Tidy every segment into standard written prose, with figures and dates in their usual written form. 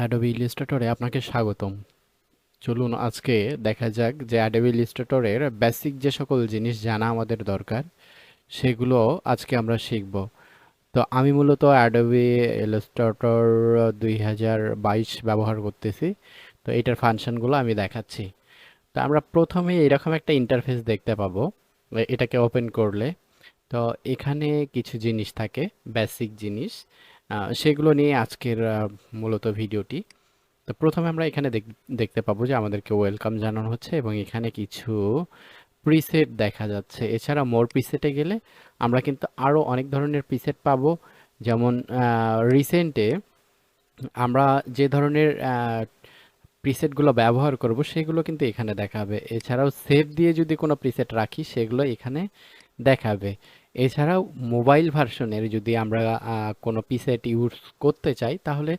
Adobe ইলিস্ট্রেটরে আপনাকে স্বাগতম। চলুন আজকে দেখা যাক যে অ্যাডোবি ইলিস্ট্রেটরের বেসিক যে সকল জিনিস জানা আমাদের দরকার সেগুলো আজকে আমরা শিখব। তো আমি মূলত অ্যাডোবি ইলিস্ট্রেটর 2022 ব্যবহার করতেছি। তো এটার ফাংশনগুলো আমি দেখাচ্ছি। তো আমরা প্রথমে এরকম একটা ইন্টারফেস দেখতে পাবো। এটাকে ওপেন করলে তো এখানে কিছু জিনিস থাকে, বেসিক জিনিস। সেগুলো নিয়ে আজকের মূলত ভিডিওটি। তো প্রথমে আমরা এখানে দেখতে পাবো যে আমাদেরকে ওয়েলকাম জানানো হচ্ছে এবং এখানে কিছু প্রিসেট দেখা যাচ্ছে। এছাড়া মোর প্রিসেটে গেলে আমরা কিন্তু আরো অনেক ধরনের প্রিসেট পাবো। যেমন রিসেন্টে আমরা যে ধরনের প্রিসেটগুলো ব্যবহার করব সেগুলো কিন্তু এখানে দেখাবে। এছাড়াও সেভ দিয়ে যদি কোনো প্রিসেট রাখি সেগুলো এখানে দেখাবে। এছাড়াও মোবাইল ভার্সনের যদি আমরা কোনো প্রিসেট ইউজ করতে চাই তাহলে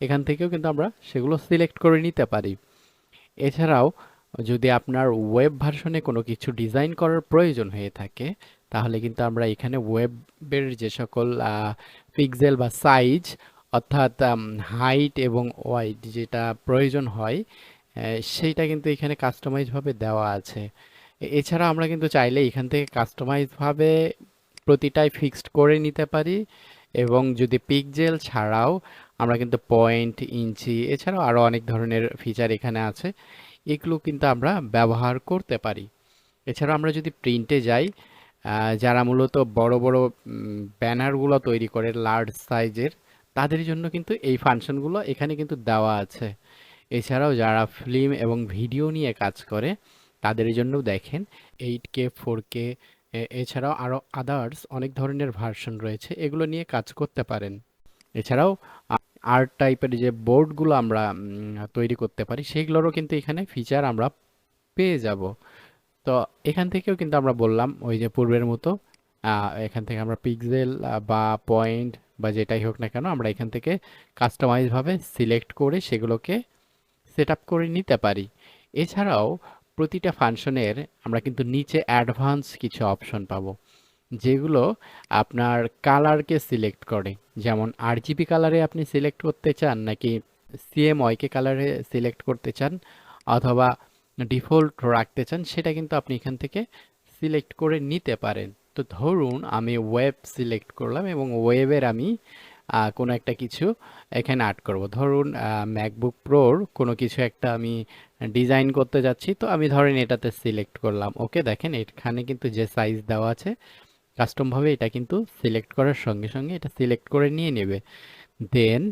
এখান থেকেও কিন্তু আমরা সেগুলো সিলেক্ট করে নিতে পারি। এছাড়াও যদি আপনার ওয়েব ভার্সনে কোনো কিছু ডিজাইন করার প্রয়োজন হয়ে থাকে তাহলে কিন্তু আমরা এখানে ওয়েবের যে সকল পিক্সেল বা সাইজ অর্থাৎ হাইট এবং ওয়াইড যেটা প্রয়োজন হয় সেইটা কিন্তু এখানে কাস্টমাইজ ভাবে দেওয়া আছে। এছাড়া আমরা কিন্তু চাইলে এখান থেকে কাস্টমাইজ ভাবে প্রতিটাই ফিক্সড করে নিতে পারি। এবং যদি পিক্সেল ছাড়াও আমরা কিন্তু পয়েন্ট, ইঞ্চি এছাড়াও আরো অনেক ধরনের ফিচার এখানে আছে, এগুলো কিন্তু আমরা ব্যবহার করতে পারি। এছাড়া আমরা যদি প্রিন্টে যাই, যারা মূলত বড় বড় ব্যানারগুলো তৈরি করে লার্জ সাইজের, তাদের জন্য কিন্তু এই ফাংশনগুলো এখানে কিন্তু দেওয়া আছে। এছাড়াও যারা ফিল্ম এবং ভিডিও নিয়ে কাজ করে তাদের জন্যও দেখেন 8K 4K এছাড়াও আরো আদার্স অনেক ধরনের ভার্সন রয়েছে, এগুলো নিয়ে কাজ করতে পারেন। এছাড়াও আর্ট টাইপের যে বোর্ডগুলো আমরা তৈরি করতে পারি সেগুলোরও কিন্তু এখানে ফিচার আমরা পেয়ে যাব। তো এখান থেকেও কিন্তু আমরা বললাম ওই যে পূর্বের মতো এখান থেকে আমরা পিক্সেল বা পয়েন্ট বা যেটাই হোক না কেন আমরা এখান থেকে কাস্টমাইজ ভাবে সিলেক্ট করে সেগুলোকে সেট আপ করে নিতে পারি। এছাড়াও প্রতিটা ফাংশনের আমরা কিন্তু নিচে অ্যাডভান্স কিছু অপশন পাবো যেগুলো আপনার কালারকে সিলেক্ট করে। যেমন আরজিবি কালারে আপনি সিলেক্ট করতে চান নাকি সিএমওয়াইকে কালারে সিলেক্ট করতে চান অথবা ডিফল্ট রাখতে চান সেটা কিন্তু আপনি এখান থেকে সিলেক্ট করে নিতে পারেন। তো ধরুন আমি ওয়েব সিলেক্ট করলাম এবং ওয়েবের আমি কোনো একটা কিছু এখানে আর্ট করব। ধরুন ম্যাকবুক প্রোর কোনো কিছু একটা আমি ডিজাইন করতে যাচ্ছি, তো আমি ধরেন এটাতে সিলেক্ট করলাম। ওকে, দেখেন এখানে কিন্তু যে সাইজ দেওয়া আছে কাস্টম ভাবে এটা কিন্তু সিলেক্ট করার সঙ্গে সঙ্গে এটা সিলেক্ট করে নিয়ে নেবে। দেন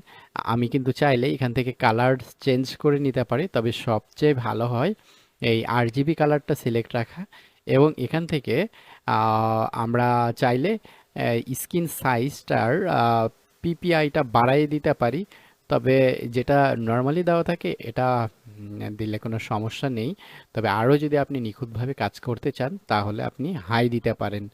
আমি কিন্তু চাইলে এখান থেকে কালার চেঞ্জ করে নিতে পারি, তবে সবচেয়ে ভালো হয় এই আরজিবি কালারটা সিলেক্ট রাখা। এবং এখান থেকে আমরা চাইলে স্ক্রিন সাইজটার পিপিআইটা বাড়াই দিতে পারি। তবে যেটা নর্মালি দেওয়া থাকে এটা দিলে কোনো সমস্যা নেই। তবে আরও যদি আপনি নিখুঁতভাবে কাজ করতে চান তাহলে আপনি হাই দিতে পারেন।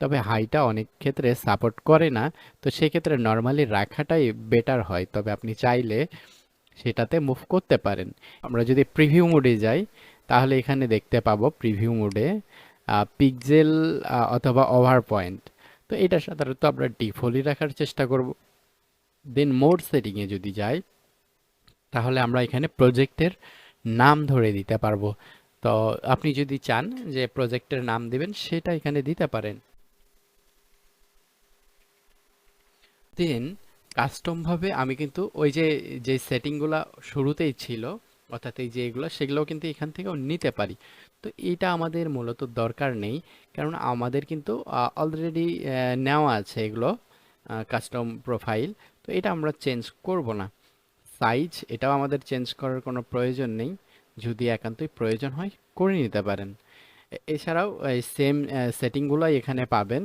তবে হাইটা অনেক ক্ষেত্রে সাপোর্ট করে না, তো সেক্ষেত্রে নর্মালি রাখাটাই বেটার হয়। তবে আপনি চাইলে সেটাতে মুভ করতে পারেন। আমরা যদি প্রিভিউ মোডে যাই তাহলে এখানে দেখতে পাবো প্রিভিউ মোডে পিক্সেল অথবা ওভার পয়েন্ট। তো এটা সাধারণত আমরা ডিফল্টই রাখার চেষ্টা করব। দেন মোড সেটিংয়ে যদি যাই তাহলে আমরা এখানে প্রজেক্টের নাম ধরে দিতে পারবো। তো আপনি যদি চান যে প্রজেক্টের নাম দিবেন সেটা এখানে দিতে পারেন। দেন কাস্টম ভাবে আমি কিন্তু ওই যে যে সেটিংগুলো শুরুতেই ছিল অর্থাৎ এই যে এগুলো সেগুলোও কিন্তু এখান থেকেও নিতে পারি। তো এটা আমাদের মূলত দরকার নেই, কারণ আমাদের কিন্তু অলরেডি নেওয়া আছে এগুলো কাস্টম প্রোফাইল। তো এটা আমরা চেঞ্জ করব না। সাইজ এটাও আমাদের চেঞ্জ করার কোনো প্রয়োজন নেই, যদি একান্তই প্রয়োজন হয় করে নিতে পারেন। এছাড়াও এই সেম সেটিংগুলোই এখানে পাবেন,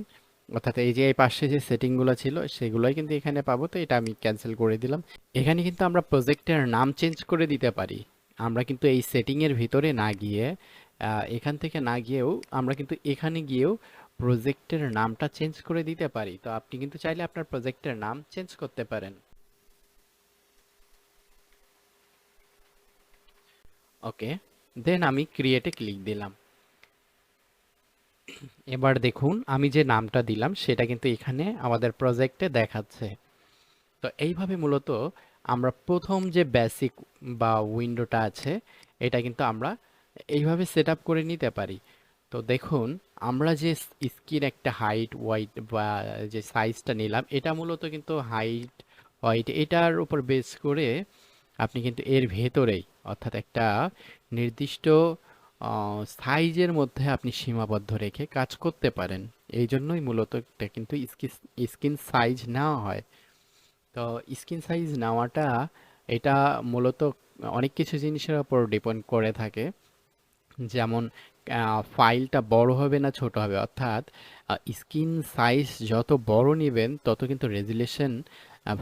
অর্থাৎ এই যে এই পাশে যে সেটিংগুলো ছিল সেগুলোই কিন্তু এখানে পাবো। তো এটা আমি ক্যান্সেল করে দিলাম। এখানে কিন্তু আমরা প্রজেক্টের নাম চেঞ্জ করে দিতে পারি। আমরা কিন্তু এই সেটিংয়ের ভিতরে না গিয়ে এখান থেকে না গিয়েও আমরা কিন্তু এখানে গিয়েও প্রজেক্টের নামটা চেঞ্জ করে দিতে পারি। তো আপনি কিন্তু চাইলে আপনার প্রজেক্টের নাম চেঞ্জ করতে পারেন। ওকে, দেন আমি ক্রিয়েটে ক্লিক দিলাম। এবার দেখুন আমি যে নামটা দিলাম সেটা কিন্তু এখানে আমাদের প্রজেক্টে দেখাচ্ছে। তো এইভাবে মূলত আমরা প্রথম যে বেসিক বা উইন্ডোটা আছে এটা কিন্তু আমরা এইভাবে সেট আপ করে নিতে পারি। তো দেখুন, আমরা যে স্ক্রিন একটা হাইট ওয়াইট বা যে সাইজটা নিলাম, এটা মূলত কিন্তু হাইট ওয়াইট এটার উপর বেস করে আপনি কিন্তু এর ভেতরেই, অর্থাৎ একটা নির্দিষ্ট সাইজের মধ্যে আপনি সীমাবদ্ধ রেখে কাজ করতে পারেন। এই জন্যই মূলত এটা কিন্তু স্ক্রিন সাইজ নেওয়া হয়। তো স্ক্রিন সাইজ নেওয়াটা এটা মূলত অনেক কিছু জিনিসের উপর ডিপেন্ড করে থাকে। যেমন ফাইলটা বড় হবে না ছোট হবে, অর্থাৎ স্ক্রিন সাইজ যত বড় নেবেন তত কিন্তু রেজুলেশন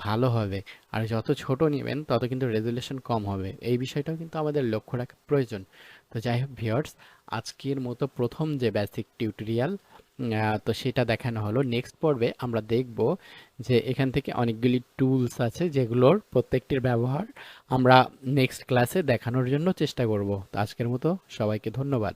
ভালো হবে, আর যত ছোট নেবেন তত কিন্তু রেজুলেশন কম হবে। এই বিষয়টাও কিন্তু আমাদের লক্ষ্য রাখা প্রয়োজন। তো যাই হোক ভিউয়ার্স, আজকের মতো প্রথম যে বেসিক টিউটোরিয়াল তো সেটা দেখানো হলো। নেক্সট পর্বে আমরা দেখব যে এখান থেকে অনেকগুলি টুলস আছে যেগুলোর প্রত্যেকটির ব্যবহার আমরা নেক্সট ক্লাসে দেখানোর জন্য চেষ্টা করব। তো আজকের মতো সবাইকে ধন্যবাদ।